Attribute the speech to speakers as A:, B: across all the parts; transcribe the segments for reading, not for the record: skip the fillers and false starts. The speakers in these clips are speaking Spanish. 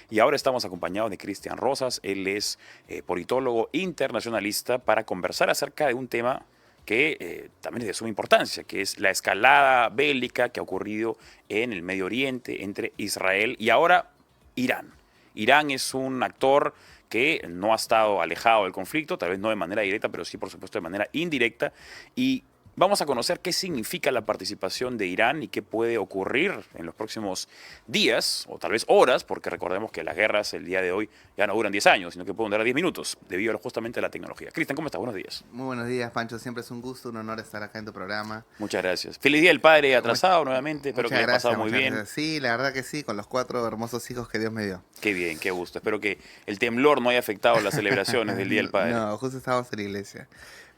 A: Y ahora estamos acompañados de Cristian Rosas. Él es politólogo internacionalista para conversar acerca de un tema que también es de suma importancia, que es la escalada bélica que ha ocurrido en el Medio Oriente entre Israel y ahora Irán. Irán es un actor que no ha estado alejado del conflicto, tal vez no de manera directa, pero sí, por supuesto, de manera indirecta. Y vamos a conocer qué significa la participación de Irán y qué puede ocurrir en los próximos días, o tal vez horas, porque recordemos que las guerras el día de hoy ya no duran 10 años, sino que pueden durar 10 minutos, debido justamente a la tecnología. Cristian, ¿cómo estás? Buenos días.
B: Muy buenos días, Pancho. Siempre es un gusto, un honor estar acá en tu programa.
A: Muchas gracias. Feliz Día del Padre
B: Mu-
A: atrasado nuevamente, espero que
B: Muchas
A: le haya pasado
B: gracias,
A: muy
B: muchas
A: bien.
B: gracias. Sí, la verdad que sí, con los 4 hermosos hijos que Dios me dio.
A: Qué bien, qué gusto. Espero que el temblor no haya afectado las celebraciones del Día del Padre.
B: No, justo estábamos en la iglesia.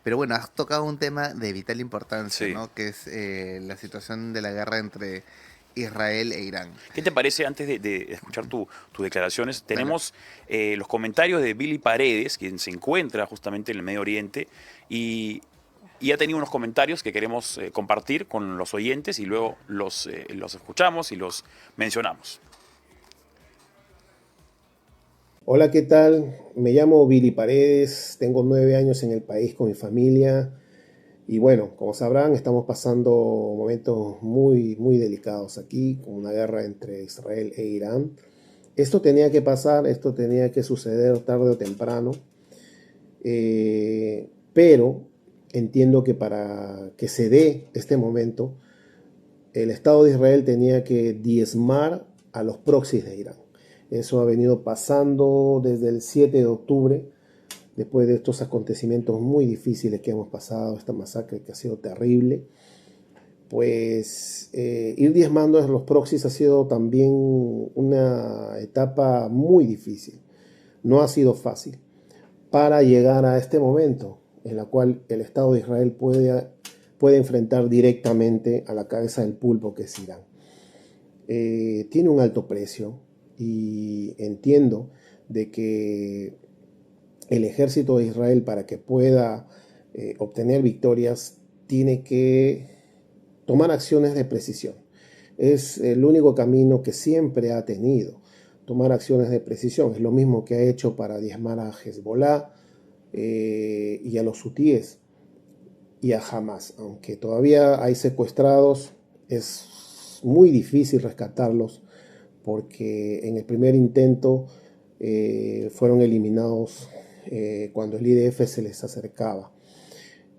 B: Pero bueno, has tocado un tema de vital importancia,
A: Sí.
B: ¿no? Que es la situación de la guerra entre Israel e Irán.
A: ¿Qué te parece antes de escuchar tus declaraciones?
B: Dale.
A: Tenemos los comentarios de Billy Paredes, quien se encuentra justamente en el Medio Oriente y ha tenido unos comentarios que queremos compartir con los oyentes y luego los escuchamos y los mencionamos.
C: Hola, ¿qué tal? Me llamo Billy Paredes, tengo 9 años en el país con mi familia y bueno, como sabrán, estamos pasando momentos muy delicados aquí con una guerra entre Israel e Irán. Esto tenía que pasar, esto tenía que suceder tarde o temprano, pero entiendo que para que se dé este momento, el Estado de Israel tenía que diezmar a los proxies de Irán. Eso ha venido pasando desde el 7 de octubre, después de estos acontecimientos muy difíciles que hemos pasado, esta masacre que ha sido terrible. Pues ir diezmando a los proxies ha sido también una etapa muy difícil. No ha sido fácil para llegar a este momento en la cual el Estado de Israel puede enfrentar directamente a la cabeza del pulpo que es Irán. Tiene un alto precio y entiendo de que el ejército de Israel, para que pueda obtener victorias, tiene que tomar acciones de precisión. Es el único camino que siempre ha tenido, tomar acciones de precisión. Es lo mismo que ha hecho para diezmar a Hezbollah y a los hutíes y a Hamas. Aunque todavía hay secuestrados, es muy difícil rescatarlos porque en el primer intento fueron eliminados cuando el IDF se les acercaba.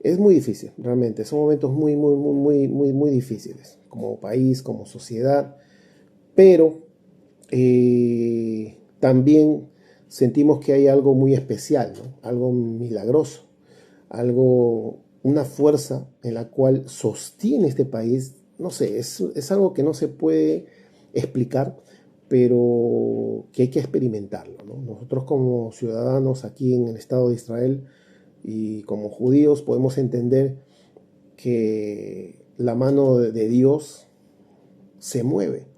C: Es muy difícil, realmente. Son momentos muy difíciles, como país, como sociedad, pero también sentimos que hay algo muy especial, ¿no? Algo milagroso, una fuerza en la cual sostiene este país. No sé, es algo que no se puede explicar, pero que hay que experimentarlo, ¿no? Nosotros como ciudadanos aquí en el Estado de Israel y como judíos podemos entender que la mano de Dios se mueve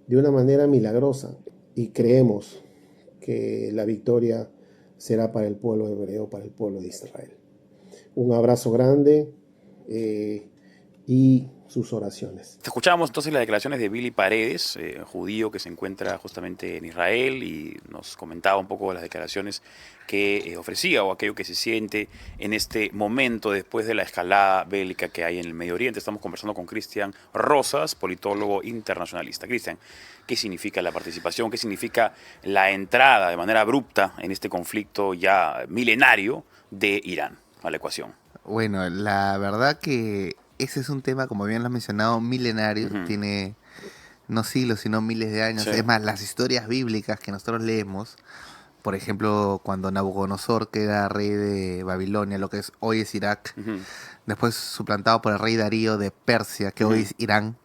C: de una manera milagrosa y creemos que la victoria será para el pueblo hebreo, para el pueblo de Israel. Un abrazo grande y sus oraciones.
A: Escuchábamos entonces las declaraciones de Billy Paredes, judío que se encuentra justamente en Israel y nos comentaba un poco de las declaraciones que ofrecía o aquello que se siente en este momento después de la escalada bélica que hay en el Medio Oriente. Estamos conversando con Cristian Rosas, politólogo internacionalista. Cristian, ¿qué significa la participación? ¿Qué significa la entrada de manera abrupta en este conflicto ya milenario de Irán a la ecuación?
B: Bueno, la verdad que ese es un tema, como bien lo has mencionado, milenario.
A: Ujú.
B: Tiene no siglos, sino miles de años.
A: Sí.
B: Es más, las historias bíblicas que nosotros leemos, por ejemplo, cuando Nabucodonosor, que era rey de Babilonia, lo que hoy es Irak,
A: Ujú.
B: después suplantado por el rey Darío de Persia, que hoy
A: Ujú.
B: es Irán,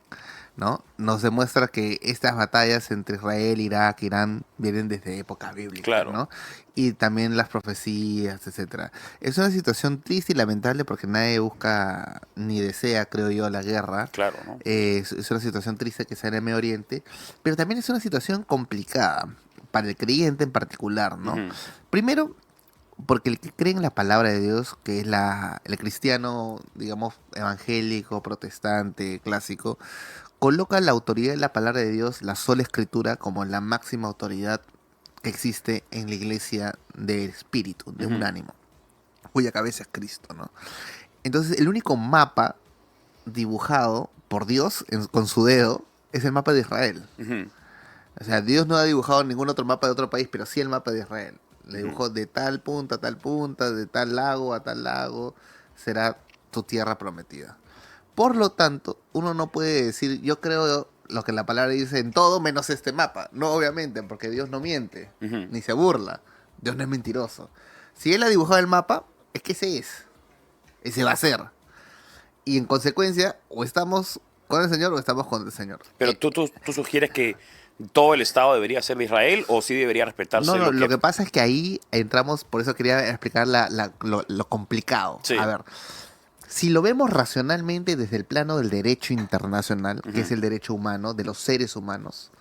B: ¿no? Nos demuestra que estas batallas entre Israel, Irak, Irán vienen desde épocas bíblicas,
A: Claro,
B: ¿no? Y también las profecías, etcétera. Es una situación triste y lamentable porque nadie busca ni desea, creo yo, la guerra.
A: claro, ¿no?
B: Es una situación triste que se da en el Medio Oriente, pero también es una situación complicada para el creyente en particular, ¿no?
A: Ujú.
B: Primero, porque el que cree en la palabra de Dios, que es el cristiano, digamos, evangélico, protestante, clásico, coloca la autoridad de la palabra de Dios, la sola escritura, como la máxima autoridad que existe en la iglesia del espíritu, de un
A: Ujú.
B: ánimo, cuya cabeza es Cristo, ¿no? Entonces, el único mapa dibujado por Dios con su dedo es el mapa de Israel.
A: Ujú.
B: O sea, Dios no ha dibujado ningún otro mapa de otro país, pero sí el mapa de Israel. Le
A: Ujú.
B: dibujó de tal punta a tal punta, de tal lago a tal lago, será tu tierra prometida. Por lo tanto, uno no puede decir, yo creo lo que la palabra dice en todo menos este mapa. No, obviamente, porque Dios no miente,
A: Ujú.
B: ni se burla. Dios no es mentiroso. Si Él ha dibujado el mapa, es que ese es. Ese va a ser. Y en consecuencia, o estamos con el Señor o estamos con el Señor.
A: Pero tú sugieres que todo el Estado debería ser de Israel o sí debería
B: No,
A: respetarse
B: no,
A: lo
B: lo
A: que...
B: que pasa es que ahí entramos, por eso quería explicar lo complicado.
A: Sí.
B: A ver, si lo vemos racionalmente desde el plano del derecho internacional, que es
A: Ujú.
B: el derecho humano, de los seres humanos,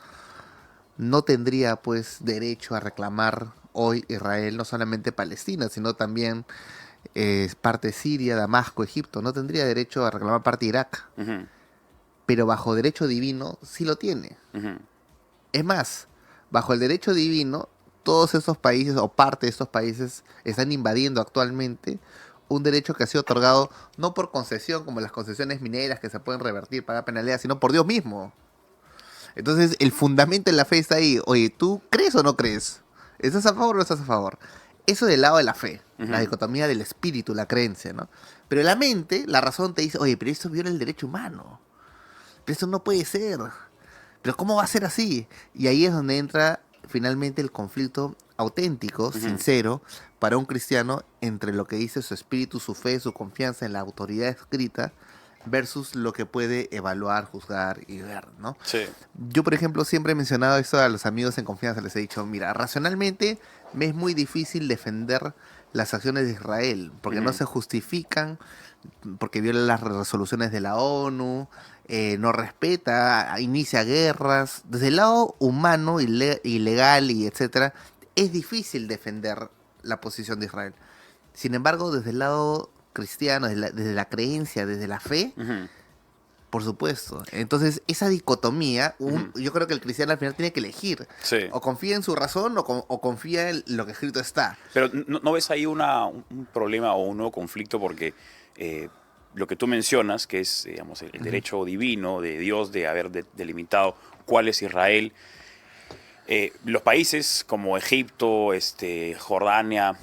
B: no tendría pues derecho a reclamar hoy Israel, no solamente Palestina, sino también parte Siria, Damasco, Egipto, no tendría derecho a reclamar parte Irak,
A: Ujú.
B: pero bajo derecho divino sí lo tiene.
A: Ujú.
B: Es más, bajo el derecho divino, todos esos países o parte de estos países están invadiendo actualmente un derecho que ha sido otorgado no por concesión, como las concesiones mineras que se pueden revertir para penalidad, sino por Dios mismo. Entonces, el fundamento en la fe está ahí. Oye, ¿tú crees o no crees? ¿Estás a favor o no estás a favor? Eso del lado de la fe, la
A: Ujú.
B: dicotomía del espíritu, la creencia, ¿no? Pero la mente, la razón te dice, oye, pero esto viola el derecho humano. Pero esto no puede ser. Pero ¿cómo va a ser así? Y ahí es donde entra finalmente el conflicto auténtico,
A: Ujú.
B: sincero, para un cristiano entre lo que dice su espíritu, su fe, su confianza en la autoridad escrita versus lo que puede evaluar, juzgar y ver, ¿no?
A: Sí.
B: Yo, por ejemplo, siempre he mencionado esto a los amigos en confianza, les he dicho, mira, racionalmente me es muy difícil defender las acciones de Israel, porque no
A: Ujú.
B: se justifican, porque viola las resoluciones de la ONU, no respeta, inicia guerras. Desde el lado humano, ilegal y etcétera, es difícil defender la posición de Israel. Sin embargo, desde el lado cristiano, desde la creencia, desde la fe,
A: Ujú.
B: por supuesto. Entonces, esa dicotomía,
A: Ujú.
B: yo creo que el cristiano al final tiene que elegir.
A: Sí.
B: O confía en su razón o confía en lo que escrito está.
A: Pero ¿no ves ahí un problema o un nuevo conflicto? Porque eh, lo que tú mencionas, que es digamos, el
B: Ujú.
A: derecho divino de Dios de haber delimitado cuál es Israel, los países como Egipto, Jordania,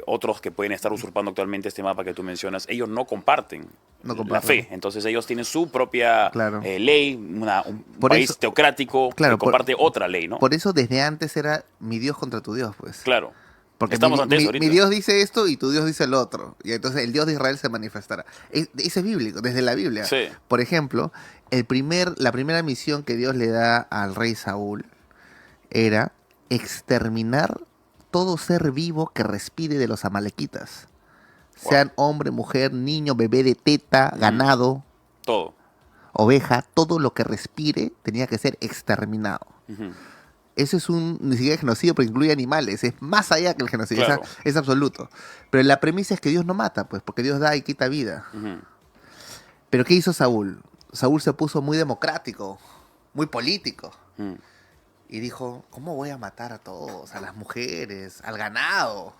A: otros que pueden estar usurpando actualmente este mapa que tú mencionas, ellos no comparten
B: No
A: la
B: comparto.
A: fe. Entonces ellos tienen su propia
B: Claro.
A: ley, un
B: Por eso,
A: país teocrático que
B: claro,
A: comparte otra ley, ¿no?
B: por eso desde antes era mi Dios contra tu Dios, pues.
A: Claro.
B: Porque
A: Estamos ante eso
B: mi
A: ahorita.
B: Dios dice esto y tu Dios dice el otro. Y entonces el Dios de Israel se manifestará. Ese es bíblico, desde la Biblia.
A: Sí.
B: Por ejemplo, la primera misión que Dios le da al rey Saúl era exterminar todo ser vivo que respire de los amalequitas.
A: Wow.
B: Sean hombre, mujer, niño, bebé de teta,
A: Ujú.
B: ganado,
A: Todo.
B: oveja, todo lo que respire tenía que ser exterminado.
A: Ujú.
B: Eso es ni siquiera genocidio, porque incluye animales, es más allá que el genocidio,
A: Claro.
B: es absoluto. Pero la premisa es que Dios no mata, pues, porque Dios da y quita vida.
A: Ujú.
B: Pero ¿qué hizo Saúl? Saúl se puso muy democrático, muy político.
A: Ujú.
B: Y dijo, ¿cómo voy a matar a todos? A las mujeres, al ganado,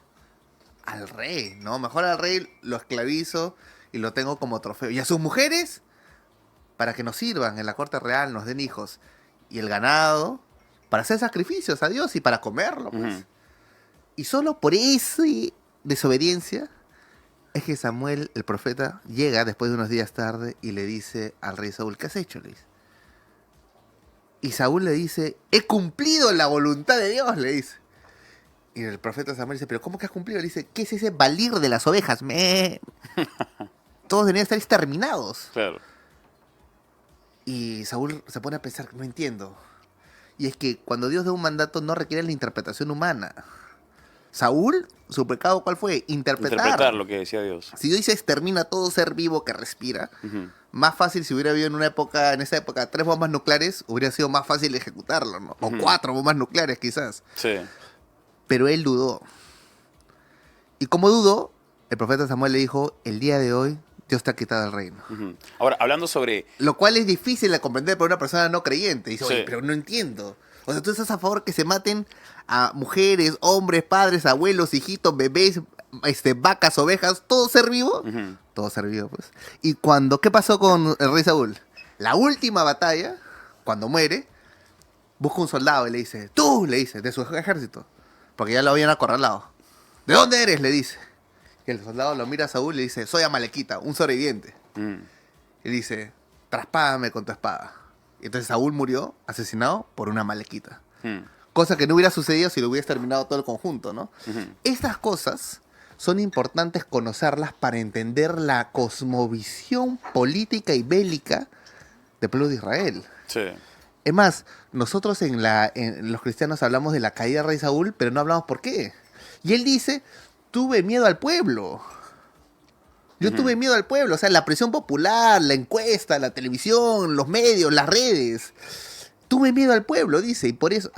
B: al rey, ¿no? Mejor al rey lo esclavizo y lo tengo como trofeo. Y a sus mujeres, para que nos sirvan en la corte real, nos den hijos. Y el ganado, para hacer sacrificios a Dios y para comerlo, pues.
A: Ujú.
B: Y solo por esa desobediencia es que Samuel, el profeta, llega después de unos días tarde y le dice al rey Saúl, ¿qué has hecho? Le dice. Y Saúl le dice, he cumplido la voluntad de Dios, le dice. Y el profeta Samuel dice, ¿pero cómo que has cumplido? Le dice, ¿qué es ese balir de las ovejas? Todos deberían estar exterminados.
A: Claro.
B: Y Saúl se pone a pensar, no entiendo. Y es que cuando Dios da un mandato no requiere la interpretación humana. Saúl, su pecado, ¿cuál fue?
A: Interpretar lo que decía Dios.
B: Si Dios dice extermina todo ser vivo que respira,
A: Ujú.
B: más fácil si hubiera habido en esa época 3 bombas nucleares, hubiera sido más fácil ejecutarlo, ¿no? O
A: Ujú.
B: 4 bombas nucleares quizás.
A: Sí.
B: Pero él dudó. Y como dudó, el profeta Samuel le dijo, el día de hoy Dios te ha quitado el reino.
A: Ujú. Ahora, hablando sobre...
B: Lo cual es difícil de comprender para una persona no creyente. Dice,
A: Sí.
B: oye, pero no entiendo. O sea, tú estás a favor que se maten a mujeres, hombres, padres, abuelos, hijitos, bebés, vacas, ovejas, todo ser vivo.
A: Ujú.
B: Todo ser vivo, pues. Y ¿qué pasó con el rey Saúl? La última batalla, cuando muere, busca un soldado y le dice, tú, le dice, de su ejército, porque ya lo habían acorralado. ¿De dónde eres? Le dice. Y el soldado lo mira a Saúl y le dice, soy Amalequita, un sobreviviente.
A: Mm.
B: Y dice, traspádame con tu espada. Y entonces Saúl murió asesinado por una Amalequita.
A: Mm.
B: Cosa que no hubiera sucedido si lo hubiera terminado todo el conjunto, ¿no?
A: Ujú.
B: Estas cosas son importantes conocerlas para entender la cosmovisión política y bélica del pueblo de Israel.
A: Sí.
B: Es más, nosotros en los cristianos hablamos de la caída del rey Saúl, pero no hablamos por qué. Y él dice, tuve miedo al pueblo. Yo tuve miedo al pueblo, o sea, la presión popular, la encuesta, la televisión, los medios, las redes. Tuve miedo al pueblo, dice, y por eso,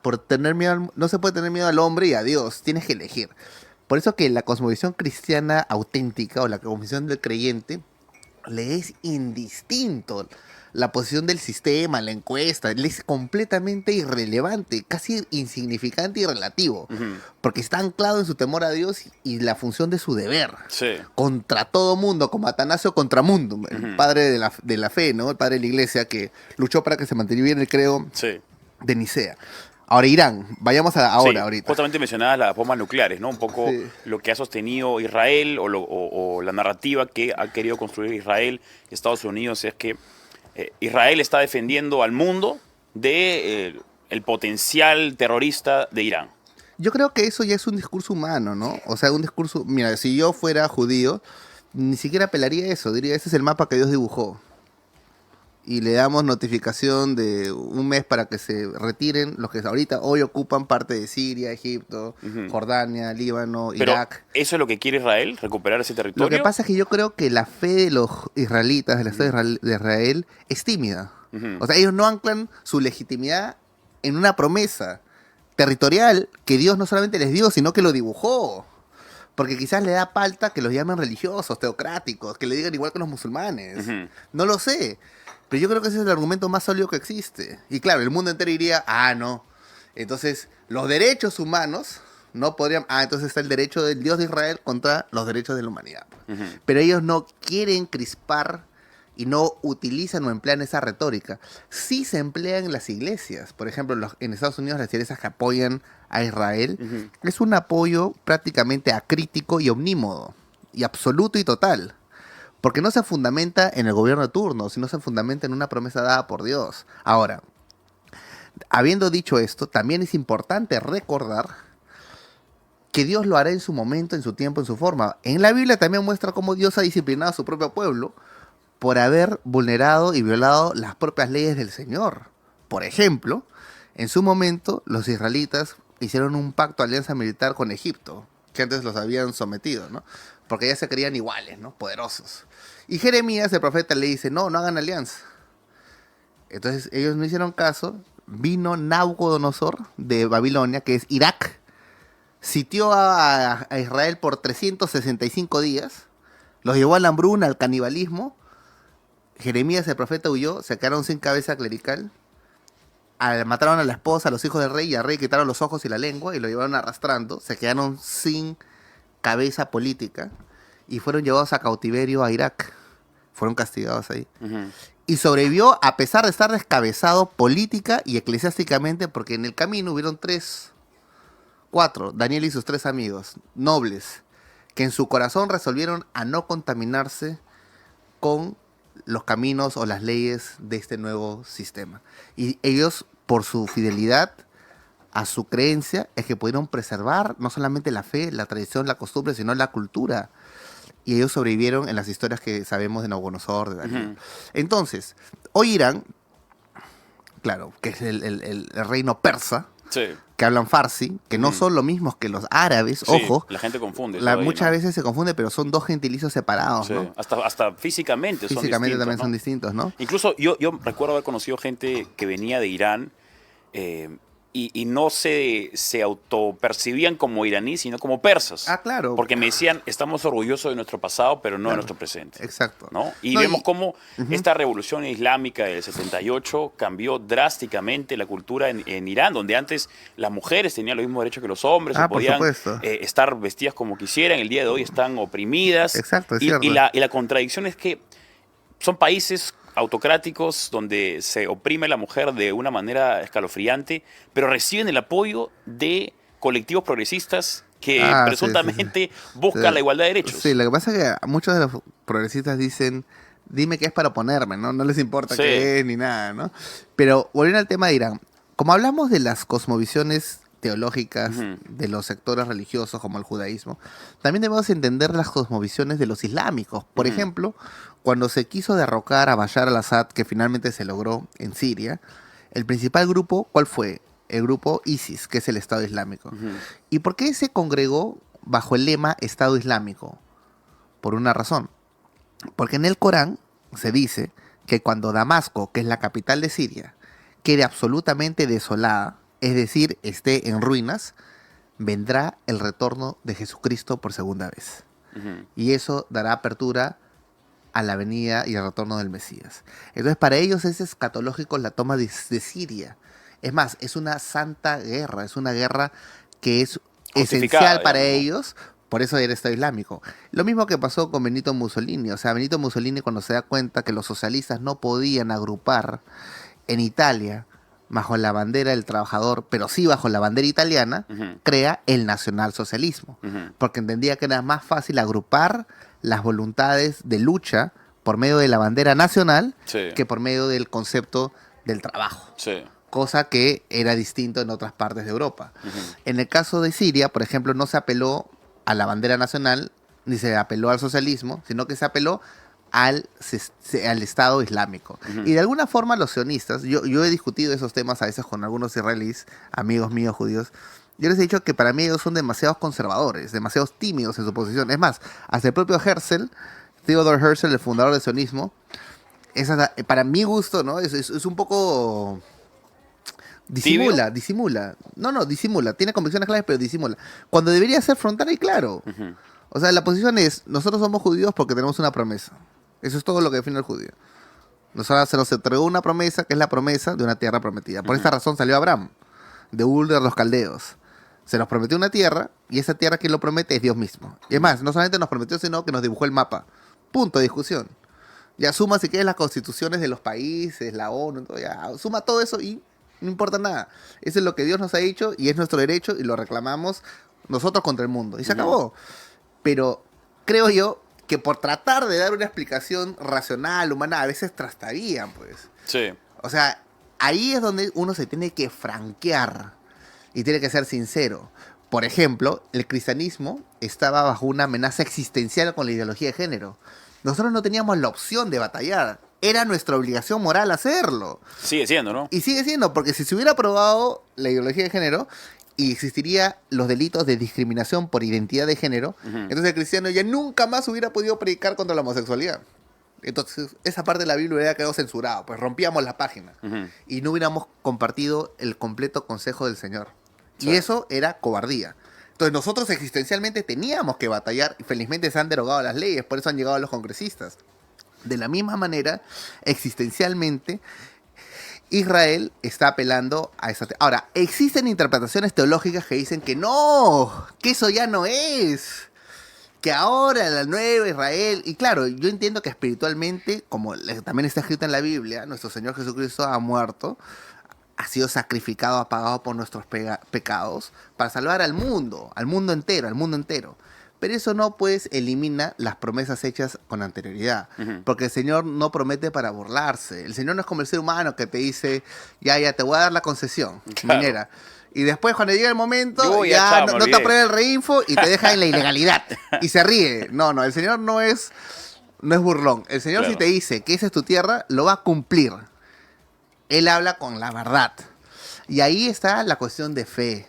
B: por tener miedo, no se puede tener miedo al hombre y a Dios, tienes que elegir. Por eso que la cosmovisión cristiana auténtica o la cosmovisión del creyente le es indistinto la posición del sistema, la encuesta, le es completamente irrelevante, casi insignificante y relativo,
A: Ujú.
B: porque está anclado en su temor a Dios y la función de su deber
A: Sí.
B: contra todo mundo, como Atanasio contra Mundum, el
A: Ujú.
B: padre de la fe, ¿no? El padre de la iglesia que luchó para que se mantuviera el credo
A: Sí.
B: de Nicea. Ahora Irán, vayamos ahora,
A: Sí,
B: ahorita.
A: justamente mencionabas las bombas nucleares, ¿no? Un poco
B: Sí.
A: lo que ha sostenido Israel o la narrativa que ha querido construir Israel y Estados Unidos es que Israel está defendiendo al mundo de el potencial terrorista de Irán.
B: Yo creo que eso ya es un discurso humano, ¿no? O sea, un discurso, mira, si yo fuera judío, ni siquiera apelaría a eso, diría, ese es el mapa que Dios dibujó. Y le damos notificación de un mes para que se retiren los que ahorita hoy ocupan parte de Siria, Egipto,
A: Ujú.
B: Jordania, Líbano,
A: Pero
B: Irak.
A: ¿eso es lo que quiere Israel? ¿Recuperar ese
B: Lo
A: territorio?
B: que pasa es que yo creo que la fe de los israelitas, del Estado de Israel, es tímida.
A: Ujú.
B: O sea, ellos no anclan su legitimidad en una promesa territorial que Dios no solamente les dio, sino que lo dibujó. Porque quizás le da palta que los llamen religiosos, teocráticos, que le digan igual que los musulmanes.
A: Ujú.
B: No lo sé. Pero yo creo que ese es el argumento más sólido que existe. Y claro, el mundo entero diría, no. Entonces, los derechos humanos no podrían... entonces está el derecho del Dios de Israel contra los derechos de la humanidad.
A: Ujú.
B: Pero ellos no quieren crispar y no utilizan o emplean esa retórica. Sí se emplean en las iglesias. Por ejemplo, en Estados Unidos las iglesias que apoyan a Israel
A: Ujú.
B: es un apoyo prácticamente acrítico y omnímodo. Y absoluto y total. Porque no se fundamenta en el gobierno de turno, sino se fundamenta en una promesa dada por Dios. Ahora, habiendo dicho esto, también es importante recordar que Dios lo hará en su momento, en su tiempo, en su forma. En la Biblia también muestra cómo Dios ha disciplinado a su propio pueblo por haber vulnerado y violado las propias leyes del Señor. Por ejemplo, en su momento los israelitas hicieron un pacto, alianza militar con Egipto, que antes los habían sometido, ¿no? Porque ya se creían iguales, ¿no? Poderosos. Y Jeremías, el profeta, le dice, no hagan alianza. Entonces ellos no hicieron caso. Vino Nabucodonosor de Babilonia, que es Irak, sitió a Israel por 365 días, los llevó a la hambruna, al canibalismo. Jeremías, el profeta, huyó, se quedaron sin cabeza clerical. Mataron a la esposa, a los hijos del rey, y al rey quitaron los ojos y la lengua y lo llevaron arrastrando. Se quedaron sin cabeza política y fueron llevados a cautiverio a Irak. Fueron castigados ahí.
A: Ujú.
B: Y sobrevivió a pesar de estar descabezado política y eclesiásticamente, porque en el camino hubieron cuatro, Daniel y sus 3 amigos, nobles, que en su corazón resolvieron a no contaminarse con los caminos o las leyes de este nuevo sistema. Y ellos, por su fidelidad a su creencia, es que pudieron preservar no solamente la fe, la tradición, la costumbre, sino la cultura. Y ellos sobrevivieron en las historias que sabemos de Nabucodonosor, de Daniel.
A: Ujú.
B: Entonces, hoy Irán, claro, que es el reino persa,
A: Sí.
B: que hablan farsi, que no
A: Ujú.
B: son lo mismos que los árabes,
A: Sí,
B: ojo,
A: la gente confunde. todo ahí,
B: muchas
A: ¿no?
B: veces se confunde, pero son 2 gentilicios separados,
A: Sí.
B: ¿no?
A: Hasta físicamente son
B: Físicamente
A: distintos,
B: también
A: ¿no?
B: son distintos, ¿no?
A: Incluso yo recuerdo haber conocido gente que venía de Irán, eh, y no se autopercibían como iraníes, sino como persas.
B: Ah, claro.
A: Porque me decían, estamos orgullosos de nuestro pasado, pero no de nuestro presente.
B: Exacto.
A: ¿No? Y
B: No,
A: vemos cómo esta revolución islámica del 78 cambió drásticamente la cultura en Irán, donde antes las mujeres tenían los mismos derechos que los hombres, o
B: por
A: podían
B: supuesto.
A: estar vestidas como quisieran. El día de hoy están oprimidas.
B: Exacto, es
A: y,
B: cierto.
A: y la contradicción es que son países autocráticos donde se oprime a la mujer de una manera escalofriante, pero reciben el apoyo de colectivos progresistas que
B: Sí,
A: presuntamente
B: sí.
A: buscan la igualdad de derechos.
B: Sí, lo que pasa es que muchos de los progresistas dicen, dime qué es para oponerme, ¿no? No les importa
A: Sí.
B: qué es ni nada, ¿no? Pero volviendo al tema de Irán, como hablamos de las cosmovisiones teológicas de los sectores religiosos como el judaísmo, también debemos entender las cosmovisiones de los islámicos. Por ejemplo, cuando se quiso derrocar a Bashar al-Assad, que finalmente se logró en Siria, el principal grupo, ¿cuál fue? El grupo ISIS, que es el Estado Islámico. ¿Y por qué se congregó bajo el lema Estado Islámico? Por una razón. Porque en el Corán se dice que cuando Damasco, que es la capital de Siria, quede absolutamente desolada, es decir, esté en ruinas, vendrá el retorno de Jesucristo por segunda vez. Y eso dará apertura a la venida y el retorno del Mesías. Entonces, para ellos es escatológico la toma de Siria. Es más, es una santa guerra, es una guerra que es esencial para ellos, por eso era Estado Islámico. Lo mismo que pasó con Benito Mussolini. O sea, Benito Mussolini, cuando se da cuenta que los socialistas no podían agrupar en Italia bajo la bandera del trabajador, pero sí bajo la bandera italiana, crea el nacionalsocialismo, porque entendía que era más fácil agrupar las voluntades de lucha por medio de la bandera nacional que por medio del concepto del trabajo. Cosa que era distinto en otras partes de Europa. En el caso de Siria, por ejemplo, no se apeló a la bandera nacional, ni se apeló al socialismo, sino que se apeló al Estado Islámico. Y de alguna forma los sionistas, yo he discutido esos temas a veces con algunos israelíes, amigos míos judíos, yo les he dicho que para mí ellos son demasiados conservadores, demasiados tímidos en su posición. Es más, hasta el propio Herzl, Theodor Herzl, el fundador del sionismo, para mi gusto, ¿no? Es un poco... Disimula. Disimula. Tiene convicciones claras, pero disimula. Cuando debería ser frontal y claro. O sea, la posición es, nosotros somos judíos porque tenemos una promesa. Eso es todo lo que define el judío. Nosotros se nos entregó una promesa, que es la promesa de una tierra prometida. Por esta razón salió Abraham, de Ur de los Caldeos. Se nos prometió una tierra, y esa tierra quien lo promete es Dios mismo. Y es más, no solamente nos prometió, sino que nos dibujó el mapa. Punto de discusión. Ya suma si quieres las constituciones de los países, la ONU, todo, ya suma todo eso y no importa nada. Eso es lo que Dios nos ha dicho y es nuestro derecho y lo reclamamos nosotros contra el mundo. Y se acabó. Pero creo yo que por tratar de dar una explicación racional, humana, a veces trastarían, pues.
A: Sí.
B: O sea, ahí es donde uno se tiene que franquear y tiene que ser sincero. Por ejemplo, el cristianismo estaba bajo una amenaza existencial con la ideología de género. Nosotros no teníamos la opción de batallar. Era nuestra obligación moral hacerlo.
A: Sigue siendo, ¿no?
B: Y sigue siendo, porque si se hubiera aprobado la ideología de género y existiría los delitos de discriminación por identidad de género, entonces el cristiano ya nunca más hubiera podido predicar contra la homosexualidad. Entonces, esa parte de la Biblia hubiera quedado censurada, pues rompíamos la página y no hubiéramos compartido el completo consejo del Señor. Sí. Y eso era cobardía. Entonces nosotros existencialmente teníamos que batallar y felizmente se han derogado las leyes, por eso han llegado los congresistas. De la misma manera, existencialmente, Israel está apelando a esa... Ahora, existen interpretaciones teológicas que dicen que no, que eso ya no es, que ahora la nueva Israel... Y claro, yo entiendo que espiritualmente, como también está escrito en la Biblia, nuestro Señor Jesucristo ha muerto, ha sido sacrificado, ha pagado por nuestros pecados para salvar al mundo entero. Pero eso no, pues, elimina las promesas hechas con anterioridad. Porque el Señor no promete para burlarse. El Señor no es como el ser humano que te dice, ya, te voy a dar la concesión minera. Y después, cuando llega el momento, no te aprueba el reinfo y te deja en la ilegalidad. Y se ríe. No, el Señor no es burlón. El Señor si te dice que esa es tu tierra, lo va a cumplir. Él habla con la verdad. Y ahí está la cuestión de fe.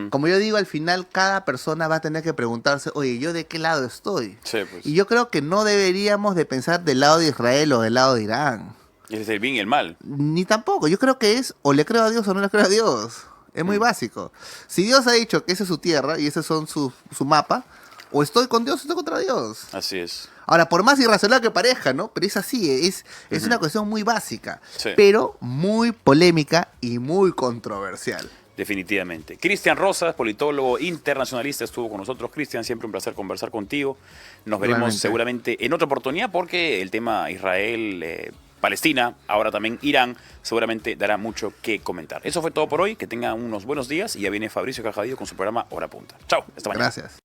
B: Como yo digo, al final cada persona va a tener que preguntarse, oye, ¿yo de qué lado estoy?
A: Sí, pues.
B: Y yo creo que no deberíamos de pensar del lado de Israel o del lado de Irán.
A: Es el bien y el mal.
B: Ni tampoco. Yo creo que es o le creo a Dios o no le creo a Dios. Es muy básico. Si Dios ha dicho que esa es su tierra y ese son su mapa, o estoy con Dios o estoy contra Dios.
A: Así es.
B: Ahora, por más irracional que parezca, ¿no? Pero es así, es una cuestión muy básica,
A: Sí.
B: pero muy polémica y muy controversial.
A: Definitivamente. Cristian Rosas, politólogo internacionalista, estuvo con nosotros. Cristian, siempre un placer conversar contigo. Nos veremos
B: Igualmente.
A: seguramente en otra oportunidad porque el tema Israel, Palestina, ahora también Irán, seguramente dará mucho que comentar. Eso fue todo por hoy. Que tengan unos buenos días y ya viene Fabricio Cajadillo con su programa Hora Punta. Chao, hasta mañana.
B: Gracias.